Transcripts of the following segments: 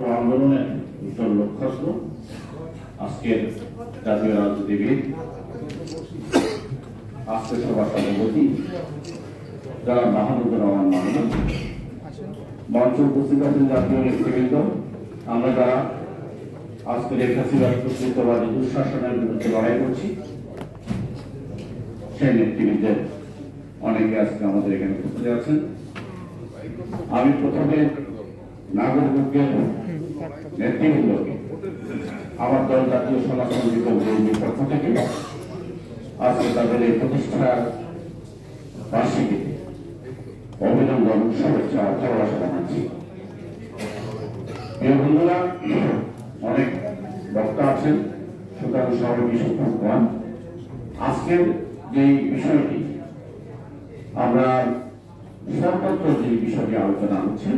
আন্দোলনের উজ্জ্বল লক্ষ্য আজকের জাতীয় রাজনীতিবিদ আজকে সভা সভাপতি যারা মাহমুদুর রহমান মাহমুদ মঞ্চ উপস্থিত আছেন জাতীয় নেতৃবৃন্দ, আমরা যারা আজকের এই ফ্যাসিবাদ কর্তৃত্ববাদী দুঃশাসনের বিরুদ্ধে লড়াই করছি সেই নেতৃবৃন্দের অনেকে আজকে আমাদের এখানে উপস্থিত আছেন। আমি প্রথমে নাগরিকের নেতৃবৃন্দকে আমার দল জাতীয় সমাজতান্ত্রিক বিএনপির পক্ষ থেকে আজকে তাদের এই প্রতিষ্ঠার বার্ষিকীতে অভিনন্দন, শুভেচ্ছা, ভালোবাসা জানাচ্ছি। প্রিয় বন্ধুরা, অনেক বক্তা আছেন, সুতরাং সবাই বিশেষজ্ঞ হন। আজকের যে বিষয়টি আমরা সর্বত্র যে বিষয়টি আলোচনা হচ্ছে,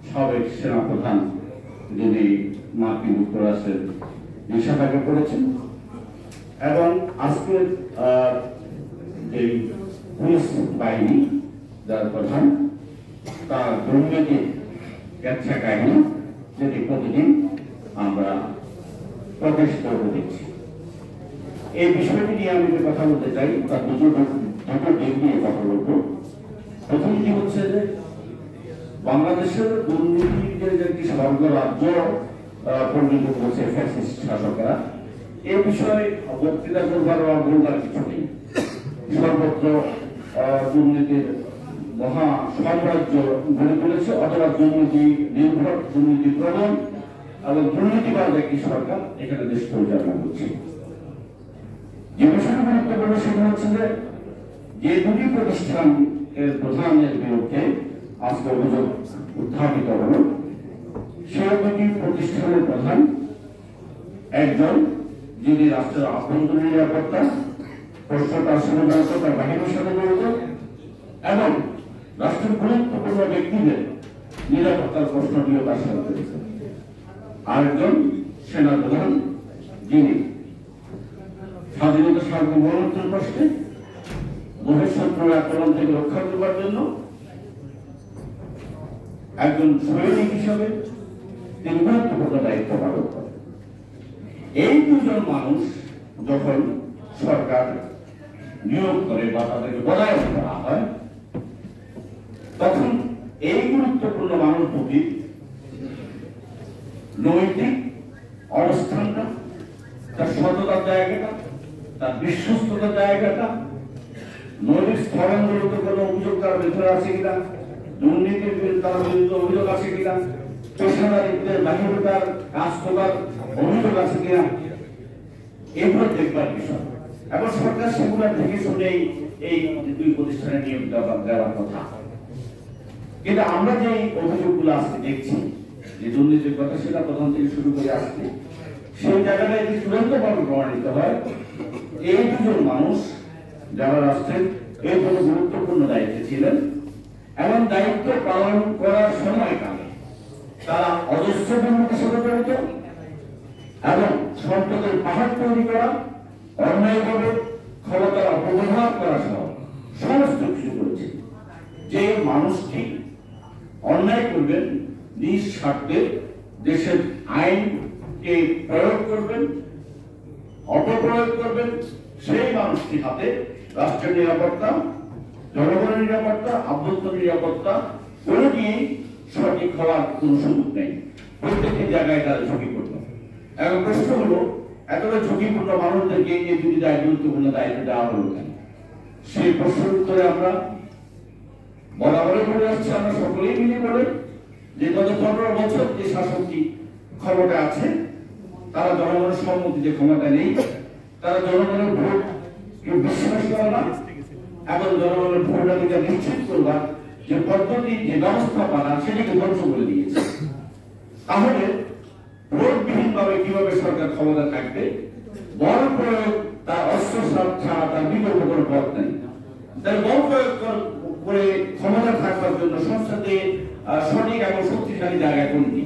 সাবেক সেনাপ্রধান যিনি মার্কিন যুক্তরাষ্ট্রের নিষেধাজ্ঞা করেছেন এবং আজকের যে পুলিশ বাহিনী যার প্রধান তার দুর্নীতির ক্যাচ্ছা কাহিনী যেটি প্রতিদিন আমরা প্রকাশিত হতে দেখছি। এই বিষয়টি নিয়ে আমি যে কথা বলতে চাই তার দুটো দিক নিয়ে কথা বলবো। প্রথমটি হচ্ছে যে বাংলাদেশের দুর্নীতির যে একটি সমগ্র রাজ্য পরিণত করেছে ফ্যাসিস্ট শাসকেরা, এই বিষয়ে বক্তৃতা করবার বা বলবার কিছু নেই। সর্বত্র দুর্নীতির মহা সাম্রাজ্য গড়ে তুলেছে, অথবা দুর্নীতি নির্ভর, দুর্নীতি প্রবণ এবং দুর্নীতিবাদ একটি সরকার এখানে দেশ পরিচালনা করছে। যে বিষয়টি গুরুত্বপূর্ণ সেটা হচ্ছে যে দুটি প্রতিষ্ঠানের প্রধানের বিরুদ্ধে আজকে অভিযোগ উত্থাপিত হল, সে দুটি প্রতিষ্ঠানের প্রধান একজন যিনি রাষ্ট্রের আভ্যন্তরীণ নিরাপত্তা প্রশ্নটার সাথে জড়িত, তার বাহিনীর সাথে জড়িত এবং রাষ্ট্রের গুরুত্বপূর্ণ ব্যক্তিদের নিরাপত্তার প্রশ্নটিও তার সাথে জড়িত। আরেকজন সেনাপ্রধান যিনি স্বাধীনতা সার্বভৌমত্বের প্রশ্নে বহিঃশত্রুর আক্রমণ থেকে রক্ষা করবার জন্য একজন সৈনিক হিসাবে তিনি গুরুত্বপূর্ণ দায়িত্ব পালন করেন। এই দুজন মানুষ যখন সরকার নিয়োগ করে বা তাদেরকে বদায়ন করা হয়, তখন এই গুরুত্বপূর্ণ মানুষ দুটি নৈতিক অবস্থানটা, তার সততার জায়গাটা, তার বিশ্বস্ততার জায়গাটা, নৈতিক স্থলনজনিত কোনো অভিযোগ তার ভেতরে আছে কিনা, দুর্নীতির তার বিরুদ্ধে অভিযোগ আছে কিনা, পেশাদারিত্বের বাহিরে তার কাজ করার অভিযোগ আছে কিনা, এগুলো দেখবার বিষয়। এবং সরকার সেগুলো দেখে শুনেই এই দুই প্রতিষ্ঠানে নিয়োগ দেওয়ার কথা। কিন্তু আমরা যে অভিযোগগুলো আজকে দেখছি, যে দুর্নীতির কথা, সেটা প্রথম থেকে শুরু করে আসছে, সেই জায়গাটায় যে চূড়ান্তভাবে প্রমাণিত হয় এই দুজন মানুষ যারা রাষ্ট্রের এই কোনো গুরুত্বপূর্ণ দায়িত্বে ছিলেন এবং দায়িত্ব পালন করার সময়কালে তারা অজস্র দুর্নীতির সাথে জড়িত এবং সম্পদের পাহাড় তৈরি করা, অন্যায়ভাবে ক্ষমতার অপব্যবহার করা সহ সমস্ত কিছু করেছে। যে মানুষটি অন্যায় করবেন, নিজ স্বার্থে দেশের আইনকে প্রয়োগ করবেন, অপপ্রয়োগ করবেন, সেই মানুষটির হাতে রাষ্ট্রের নিরাপত্তা, জনগণের নিরাপত্তা, আভ্যন্তরীণ নিরাপত্তা কোনো দিয়েই সঠিক হওয়ার কোনো সুযোগ নেই। প্রত্যেকটি জায়গায় তারা ঝুঁকিপূর্ণ। এখন প্রশ্ন হলো, এতটা ঝুঁকিপূর্ণ মানুষদেরকে এই দুটি গুরুত্বপূর্ণ দায়িত্ব দেওয়া হলো কেন? সেই প্রশ্নের উত্তরে আমরা বরাবরই বলে আসছি, আমরা সকলেই মিলে বলে যে গত 15 বছর যে শাসকটি ক্ষমতা আছে তারা জনগণের সম্মতিতে ক্ষমতা নেই, তারা জনগণের ভোটকে বিশ্বাস করে না এবং জনগণের ভোটাধিকার নিশ্চিত করবার যে পদ্ধতি, যে ব্যবস্থাপনা, সেটিকে ধ্বংস করে দিয়েছে। তাহলে ভোটবিহীন ভাবে কিভাবে সরকার ক্ষমতা থাকবে? বল প্রয়োগ, তার অস্ত্র ছাড়া তার বিকল্প কোনো পথ নেই। তাই বল প্রয়োগ করে ক্ষমতা থাকবার জন্য সংসদে সঠিক এবং শক্তিশালী জায়গা কোনটি?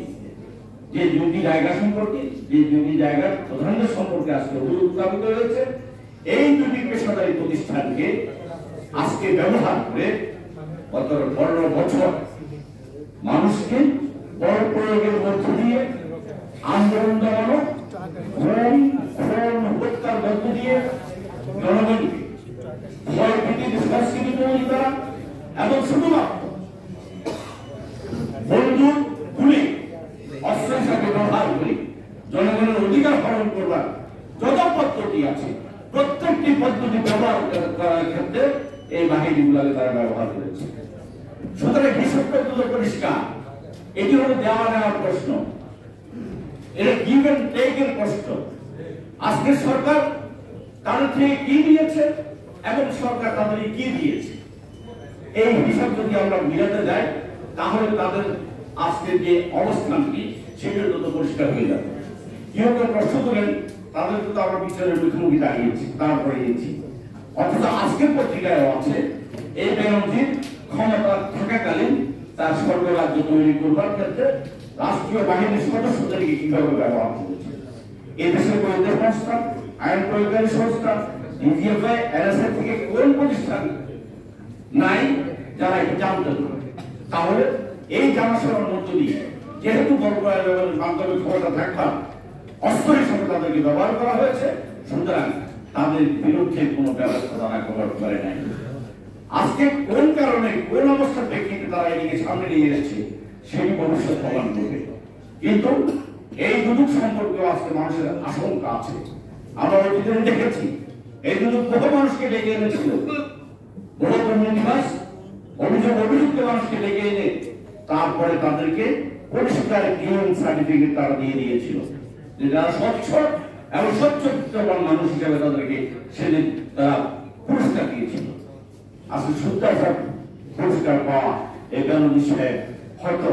যে দুটি জায়গা সম্পর্কে, যে দুটি জায়গার প্রধানদের সম্পর্কে আজকে অভিযোগ উত্থাপিত হয়েছে, এই দুটি পেশাদারী প্রতিষ্ঠানকে আজকে ব্যবহার করে গত 15 বছর মানুষকে বল প্রয়োগের মধ্য দিয়ে আন্দোলন দমানো, খুন হত্যার মধ্য দিয়ে জনগণকে ভয় ভীতির সংস্কৃতি তৈরি করা এবং শুধুমাত্র বন্দুক গুলি অস্ত্র হিসাবে ব্যবহার করে জনগণের অধিকার হরণ করবার যত পদ্ধতি আছে প্রত্যেকটি পদ্ধতি ব্যবহার করার ক্ষেত্রে এই বাহিনীগুলোকে তারা ব্যবহার করেছে। সুতরাং হিসাবটা তো পরিষ্কার, এটি হলো দেওয়া নেওয়ার প্রশ্ন, এটা গিভ এন্ড টেক এর প্রশ্ন। আজকে সরকার তাদের থেকে কি দিয়েছে এবং সরকার তাদের কি দিয়েছে, এই হিসাব যদি আমরা মিলাতে যাই তাহলে তাদের আজকের যে অবস্থানটি সেটা তত পরিষ্কার হয়ে যাবে। কেউ কেউ প্রশ্ন করেন তাদেরকে তো আমরা বিচারের মুখোমুখি দাঁড়িয়েছি, তারপরে দিয়েছি, অথচ আজকের পত্রিকায় আছে এই বেনজির ক্ষমতা থাকাকালীন তার সর্বরাজ্য তৈরি করবার ক্ষেত্রে রাষ্ট্রীয় বাহিনীর সদস্যদেরকে কিভাবে ব্যবহার করেছে। এই দেশের গোয়েন্দা সংস্থা, আইন প্রয়োগকারী সংস্থা, ডিজিএফআই, এনএসএ থেকে কোন প্রতিষ্ঠান নাই যারা এটা জানতেন না? তাহলে এই জানাশোনার মধ্য দিয়ে যেহেতু বান্ধবের ক্ষমতা থাকবার অস্ত্র হিসেবে তাদেরকে ব্যবহার করা হয়েছে, সুতরাং তাদের বিরুদ্ধে কোনো ব্যবস্থা তারা করার পারে নাই। আজকে কোন কারণে কোন অবস্থার প্রেক্ষিতে তারা এদিকে সামনে নিয়ে এসেছে সেই ভবিষ্যৎ প্রমাণ করবে। কিন্তু এই দুদক সম্পর্কে আজকে মানুষের আশঙ্কা আছে। আমরা অতীতে দেখেছি এই দুদক বহু মানুষকে ডেকে এনেছিল, বহু কর্মনিবাস অভিযুক্ত মানুষকে ডেকে এনে তারপরে তাদেরকে পরিষ্কার ক্লিন সার্টিফিকেট তারা দিয়ে দিয়েছিল যে যারা স্বচ্ছ এবং স্বচ্ছতাবান মানুষ হিসেবে তাদেরকে সেদিন তারা পুরস্কার দিয়েছিল। আসলে সত্য পুরস্কার পাওয়া এই বেনজির সাহেব হয়তো